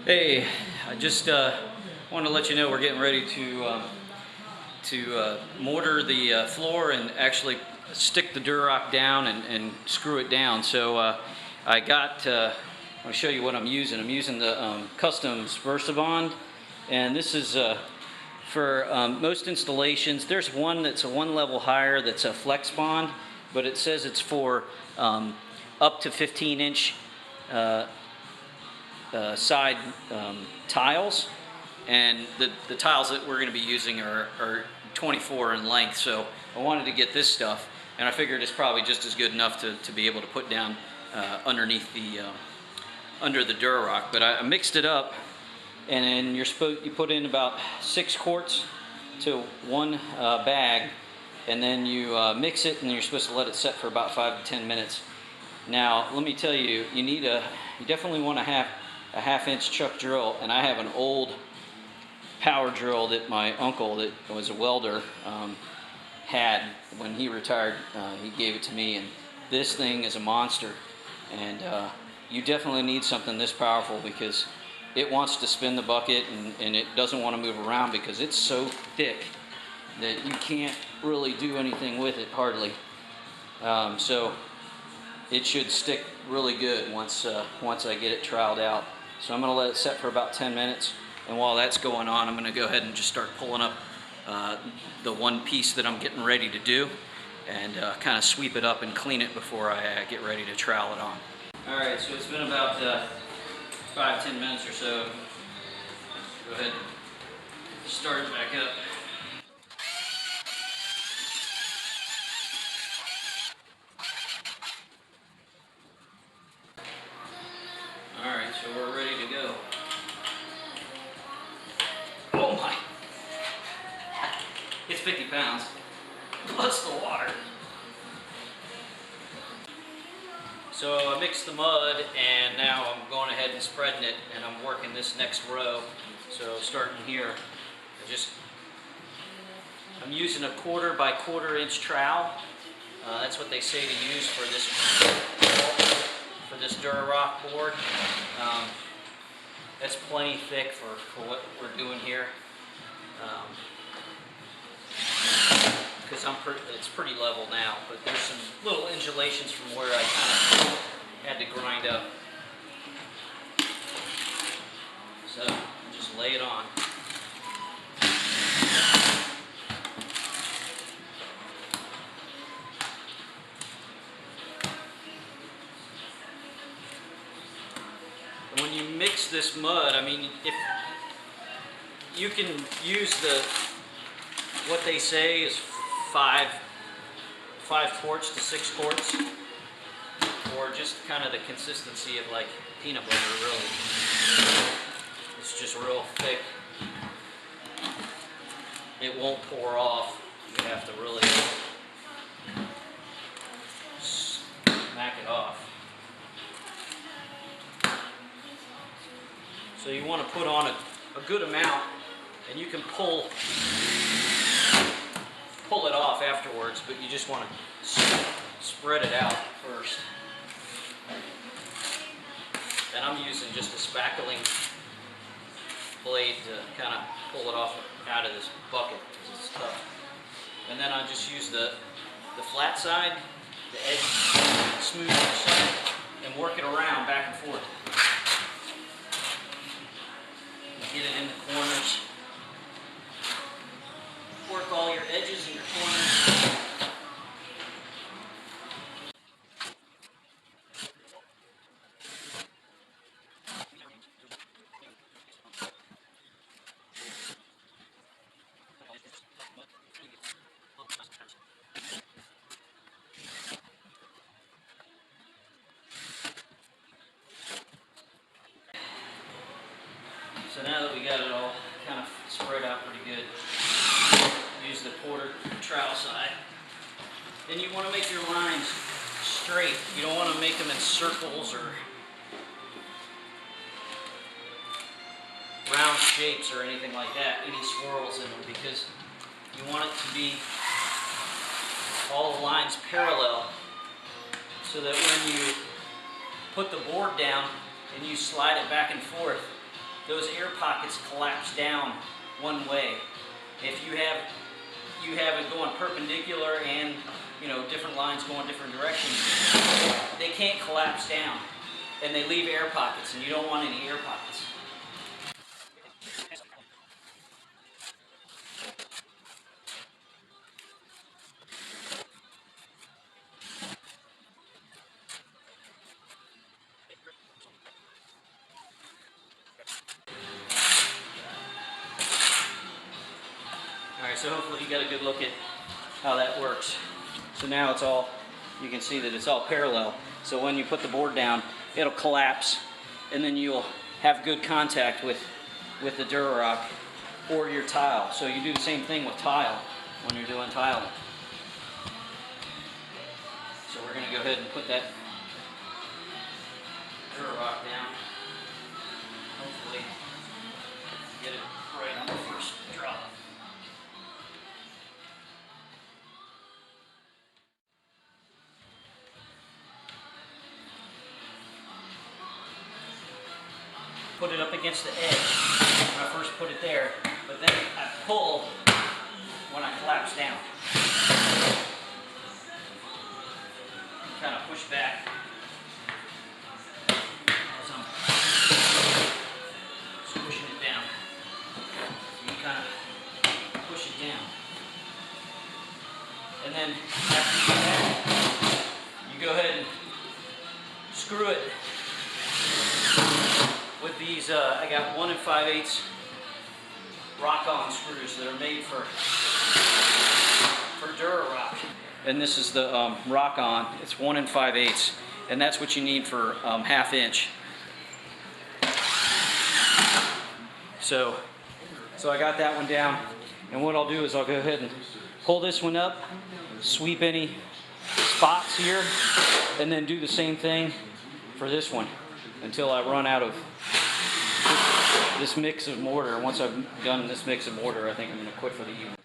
Hey, I just wanted to let you know we're getting ready to mortar the floor and actually stick the Durock down and screw it down. So I got, I'll show you what I'm using. I'm using the Customs VersaBond, and this is for most installations. There's one that's a one level higher that's a flex bond, but it says it's for up to 15-inch side tiles, and the tiles that we're going to be using are 24 in length. So I wanted to get this stuff, and I figured it's probably just as good enough to be able to put down underneath the under the Durock. But I mixed it up, and then you put in about 6 quarts to one bag, and then you mix it, and you're supposed to let it set for about 5 to 10 minutes. Now, let me tell you, you definitely want to have a 1/2-inch chuck drill, and I have an old power drill that my uncle, that was a welder, had when he retired. He gave it to me, and this thing is a monster, and you definitely need something this powerful because it wants to spin the bucket, and it doesn't want to move around because it's so thick that you can't really do anything with it hardly. So it should stick really good once I get it troweled out. So I'm going to let it set for about 10 minutes, and while that's going on, I'm going to go ahead and just start pulling up the one piece that I'm getting ready to do, and kind of sweep it up and clean it before I get ready to trowel it on. Alright, so it's been about 5-10 minutes or so. Go ahead and start it back up. Alright, so we're ready to go. Oh my! It's 50 pounds. Plus the water. So I mixed the mud, and now I'm going ahead and spreading it, and I'm working this next row. So starting here, I'm using a 1/4 by 1/4 inch trowel. That's what they say to use for this Durock board. That's plenty thick for what we're doing here. Because it's pretty level now, but there's some little undulations from where I kind of had to grind up. So just lay it on. And when you mix this mud, I mean, if you can use what they say is 5 quarts to 6 quarts, or just kind of the consistency of like peanut butter, really. It's just real thick. It won't pour off. You have to really smack it off. So you want to put on a good amount, and you can pull it off afterwards, but you just want to spread it out first. And I'm using just a spackling blade to kind of pull it off out of this bucket because it's tough. And then I just use the flat side, the edge, smooth side, and work it around back and forth. Get it in the corners. Work all your edges and your corners. So now that we got it all kind of spread out pretty good, use the 1/4 trowel side. Then you want to make your lines straight. You don't want to make them in circles or round shapes or anything like that, any swirls in them, because you want it to be all the lines parallel, so that when you put the board down and you slide it back and forth, those air pockets collapse down one way. If you have it going perpendicular and different lines going different directions, they can't collapse down, and they leave air pockets, and you don't want any air pockets. Alright, so hopefully you got a good look at how that works. So now it's all, you can see that it's all parallel. So when you put the board down, it'll collapse, and then you'll have good contact with the Durock or your tile. So you do the same thing with tile when you're doing tiling. So we're going to go ahead and put that Durock down. Hopefully get it right on the first drop. Put it up against the edge when I first put it there, but then I pull when I collapse down. And kind of push back as I'm pushing it down. So you kind of push it down. And then after you do that, you go ahead and screw it with these, I got 1 5/8 rock-on screws that are made for Durock. And this is the rock-on. It's 1 5/8, and that's what you need for 1/2 inch. So I got that one down, and what I'll do is I'll go ahead and pull this one up, sweep any spots here, and then do the same thing for this one until I run out of this mix of mortar. Once I've done this mix of mortar, I think I'm going to quit for the evening.